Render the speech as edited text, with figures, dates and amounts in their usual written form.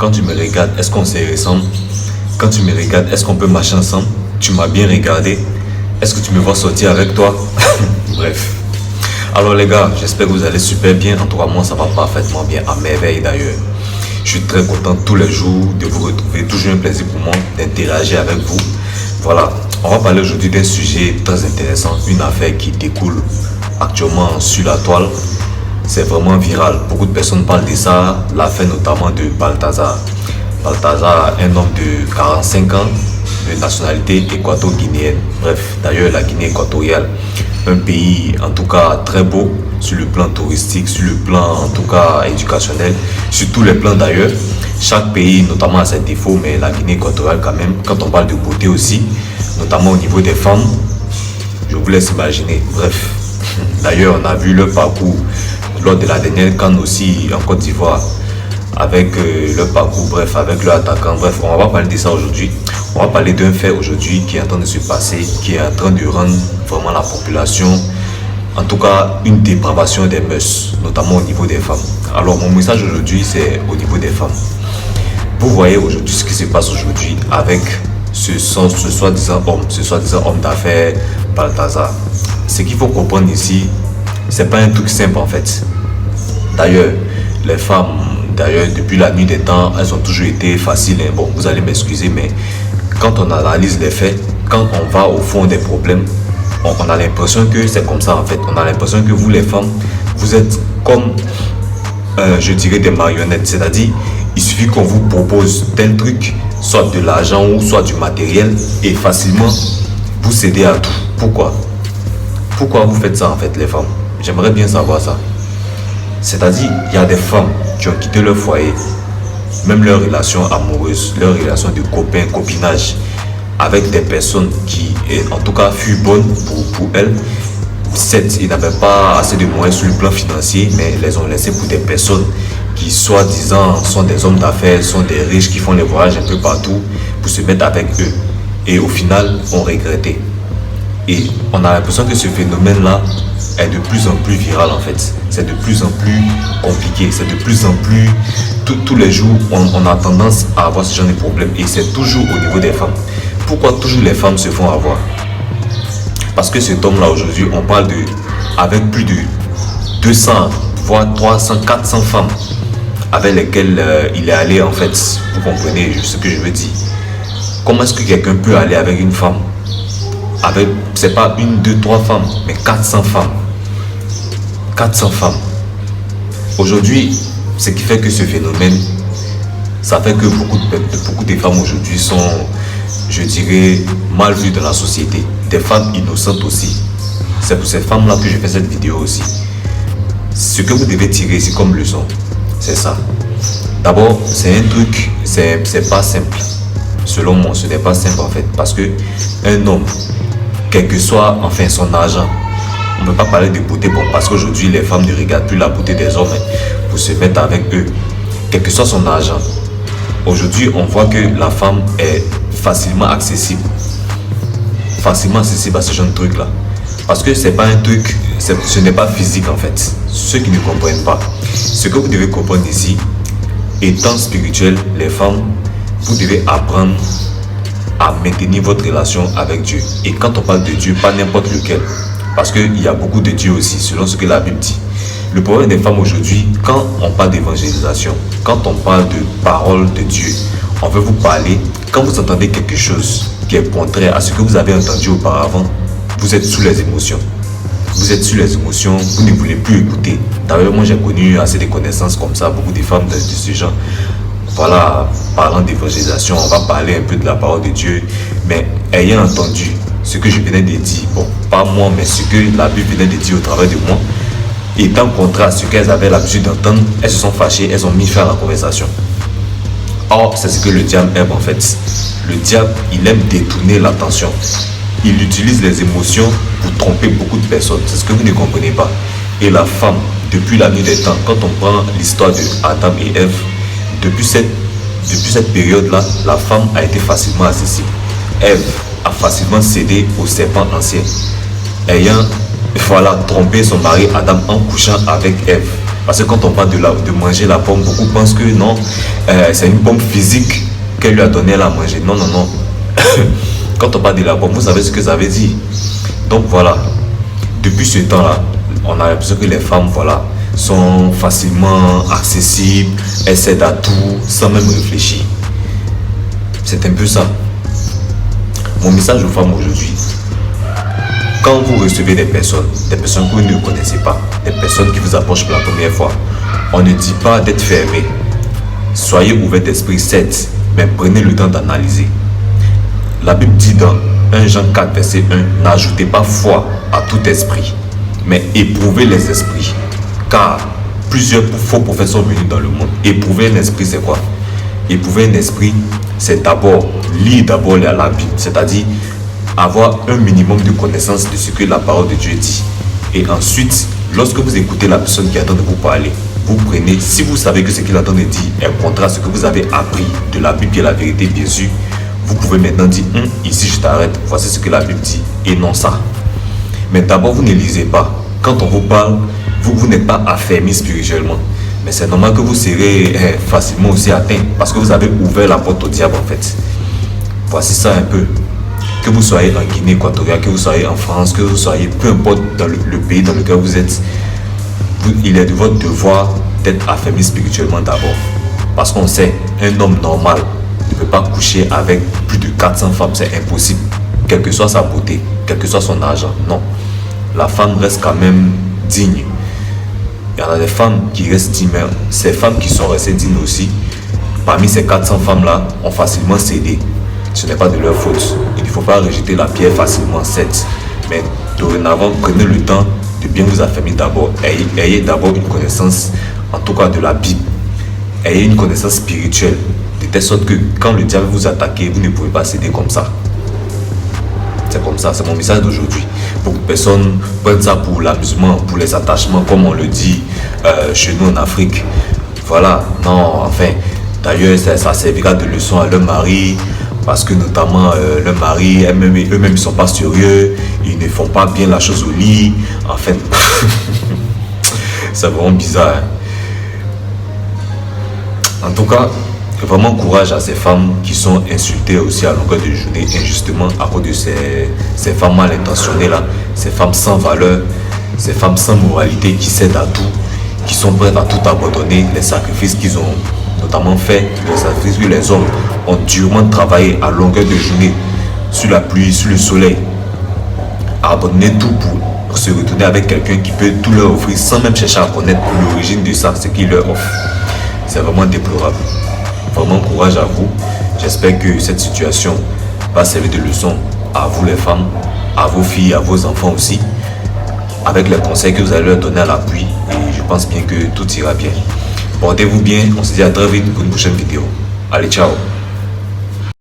Quand tu me regardes, est-ce qu'on se ressemble? Quand tu me regardes, est-ce qu'on peut marcher ensemble? Tu m'as bien regardé. Est-ce que tu me vois sortir avec toi? Bref. Alors les gars, j'espère que vous allez super bien. En tout cas, moi, ça va parfaitement bien, à merveille d'ailleurs. Je suis très content tous les jours de vous retrouver. Toujours un plaisir pour moi d'interagir avec vous. Voilà, on va parler aujourd'hui d'un sujet très intéressant. Une affaire qui découle actuellement sur la toile. C'est vraiment viral. Beaucoup de personnes parlent de ça. L'affaire notamment de Balthazar. Balthazar, un homme de 45 ans, de nationalité équato-guinéenne. Bref, d'ailleurs la Guinée équatoriale, un pays en tout cas très beau sur le plan touristique, sur le plan en tout cas éducationnel, sur tous les plans d'ailleurs. Chaque pays notamment a ses défauts, mais la Guinée équatoriale quand même, quand on parle de beauté aussi, notamment au niveau des femmes, je vous laisse imaginer. Bref, d'ailleurs on a vu leur parcours lors de la dernière CAN aussi en Côte d'Ivoire, avec leur parcours, bref, avec leur attaquant. Bref, on va pas parler de ça aujourd'hui. On va parler d'un fait aujourd'hui qui est en train de se passer, qui est en train de rendre vraiment la population, en tout cas, une dépravation des mœurs, notamment au niveau des femmes. Alors, mon message aujourd'hui, c'est au niveau des femmes. Vous voyez aujourd'hui ce qui se passe aujourd'hui avec ce soi-disant homme d'affaires Balthazar. Ce qu'il faut comprendre ici, c'est pas un truc simple en fait. D'ailleurs, les femmes, depuis la nuit des temps, elles ont toujours été faciles. Bon, vous allez m'excuser, mais quand on analyse les faits, quand on va au fond des problèmes, on a l'impression que c'est comme ça en fait. On a l'impression que vous les femmes, vous êtes comme, je dirais, des marionnettes. C'est-à-dire, il suffit qu'on vous propose tel truc, soit de l'argent ou soit du matériel, et facilement, vous cédez à tout. Pourquoi vous faites ça en fait, les femmes? J'aimerais bien savoir ça. C'est-à-dire, il y a des femmes qui ont quitté leur foyer, même leur relation amoureuse, leur relation de copain, copinage, avec des personnes qui, en tout cas, furent bonnes pour elles. Certes, ils n'avaient pas assez de moyens sur le plan financier, mais les ont laissés pour des personnes qui, soi-disant, sont des hommes d'affaires, sont des riches qui font les voyages un peu partout pour se mettre avec eux. Et au final, ont regretté. Et on a l'impression que ce phénomène-là est de plus en plus viral en fait. C'est de plus en plus compliqué, c'est de plus en plus... Tous les jours, on a tendance à avoir ce genre de problème. Et c'est toujours au niveau des femmes. Pourquoi toujours les femmes se font avoir? Parce que cet homme-là aujourd'hui, on parle de... avec plus de 200, voire 300, 400 femmes avec lesquelles il est allé en fait. Vous comprenez ce que je veux dire? Comment est-ce que quelqu'un peut aller avec une femme? Avec, c'est pas une, deux, trois femmes, mais 400 femmes. 400 femmes. Aujourd'hui, ce qui fait que ce phénomène, ça fait que beaucoup de femmes aujourd'hui sont, je dirais, mal vues dans la société. Des femmes innocentes aussi. C'est pour ces femmes-là que je fais cette vidéo aussi. Ce que vous devez tirer ici comme leçon, c'est ça. D'abord, c'est un truc, c'est pas simple. Selon moi, ce n'est pas simple en fait. Parce que un homme, quel que soit enfin son argent, on ne peut pas parler de beauté, bon, parce qu'aujourd'hui les femmes ne regardent plus la beauté des hommes pour se mettre avec eux. Quel que soit son argent, aujourd'hui on voit que la femme est facilement accessible à ce genre de truc là. Parce que c'est pas un truc, ce n'est pas physique en fait. Ceux qui ne comprennent pas, ce que vous devez comprendre ici, étant spirituel, les femmes, vous devez apprendre à maintenir votre relation avec Dieu. Et quand on parle de Dieu, pas n'importe lequel. Parce qu'il y a beaucoup de Dieu aussi, selon ce que la Bible dit. Le problème des femmes aujourd'hui, quand on parle d'évangélisation, quand on parle de parole de Dieu, on veut vous parler, quand vous entendez quelque chose qui est contraire à ce que vous avez entendu auparavant, vous êtes sous les émotions. Vous êtes sous les émotions, vous ne voulez plus écouter. D'ailleurs, moi j'ai connu assez de connaissances comme ça, beaucoup de femmes de ce genre. Voilà, parlant d'évangélisation, on va parler un peu de la parole de Dieu, mais ayant entendu ce que je venais de dire, bon, pas moi, mais ce que la Bible venait de dire au travers de moi, étant contraire à ce qu'elles avaient l'habitude d'entendre, elles se sont fâchées, elles ont mis fin à la conversation. Or, c'est ce que le diable aime en fait. Le diable, il aime détourner l'attention. Il utilise les émotions pour tromper beaucoup de personnes. C'est ce que vous ne comprenez pas. Et la femme, depuis la nuit des temps, quand on prend l'histoire de Adam et Ève, depuis cette période-là, la femme a été facilement accessible. Ève a facilement cédé au serpent ancien, ayant trompé son mari Adam en couchant avec Ève. Parce que quand on parle de manger la pomme, beaucoup pensent que non, c'est une bombe physique qu'elle lui a donné, elle a mangé. Non, non, non. Quand on parle de la bombe, vous savez ce que ça veut dire. Donc voilà, depuis ce temps-là, on a l'impression que les femmes, voilà, sont facilement accessibles, elles cèdent à tout sans même réfléchir. C'est un peu ça. Mon message aux femmes aujourd'hui: quand vous recevez des personnes que vous ne connaissez pas, des personnes qui vous approchent pour la première fois, on ne dit pas d'être fermé. Soyez ouverts d'esprit, certes, mais prenez le temps d'analyser. La Bible dit dans 1 Jean 4, verset 1, n'ajoutez pas foi à tout esprit, mais éprouvez les esprits. Car plusieurs faux prophètes sont venus dans le monde. Éprouver un esprit, c'est quoi? Éprouver un esprit, c'est d'abord lire d'abord la Bible, c'est-à-dire avoir un minimum de connaissance de ce que la parole de Dieu dit. Et ensuite, lorsque vous écoutez la personne qui attend de vous parler, vous prenez, si vous savez que ce qu'il attend de dire est contraire à ce que vous avez appris de la Bible qui est la vérité, bien sûr, vous pouvez maintenant dire, ici je t'arrête, voici ce que la Bible dit, et non ça. Mais d'abord, vous ne lisez pas. Quand on vous parle, vous n'êtes pas affermi spirituellement. Mais c'est normal que vous serez facilement aussi atteint, parce que vous avez ouvert la porte au diable en fait. Voici ça un peu. Que vous soyez en Guinée équatoriale, que vous soyez en France, que vous soyez, peu importe dans le pays dans lequel vous êtes, il est de votre devoir d'être affermi spirituellement d'abord. Parce qu'on sait, un homme normal ne peut pas coucher avec plus de 400 femmes, c'est impossible. Quelle que soit sa beauté, quel que soit son argent, non. La femme reste quand même digne. Il y en a des femmes qui restent dignes, mais ces femmes qui sont restées dignes aussi, parmi ces 400 femmes-là, ont facilement cédé. Ce n'est pas de leur faute. Il ne faut pas rejeter la pierre facilement, certes. Mais dorénavant, prenez le temps de bien vous affermir d'abord. Ayez d'abord une connaissance, en tout cas de la Bible. Ayez une connaissance spirituelle, de telle sorte que quand le diable vous attaque, vous ne pouvez pas céder comme ça. C'est comme ça, c'est mon message d'aujourd'hui. Beaucoup de personnes prennent ça pour l'amusement, pour les attachements, comme on le dit chez nous en Afrique. Voilà, non, enfin, d'ailleurs, ça servira de leçon à leur mari, parce que notamment leur mari, eux-mêmes, ils ne sont pas sérieux, ils ne font pas bien la chose au lit. Enfin, c'est vraiment bizarre. Hein? En tout cas, vraiment courage à ces femmes qui sont insultées aussi à longueur de journée injustement à cause de ces femmes mal intentionnées là, ces femmes sans valeur, ces femmes sans moralité qui cèdent à tout, qui sont prêtes à tout abandonner, les sacrifices qu'ils ont notamment fait, les sacrifices que les hommes ont durement travaillé à longueur de journée, sur la pluie, sur le soleil, à abandonner tout pour se retourner avec quelqu'un qui peut tout leur offrir sans même chercher à connaître l'origine de ça, ce qu'il leur offre. C'est vraiment déplorable. Vraiment courage à vous. J'espère que cette situation va servir de leçon à vous les femmes, à vos filles, à vos enfants aussi, avec les conseils que vous allez leur donner à l'appui. Et je pense bien que tout ira bien. Portez-vous bien, on se dit à très vite pour une prochaine vidéo. Allez, ciao.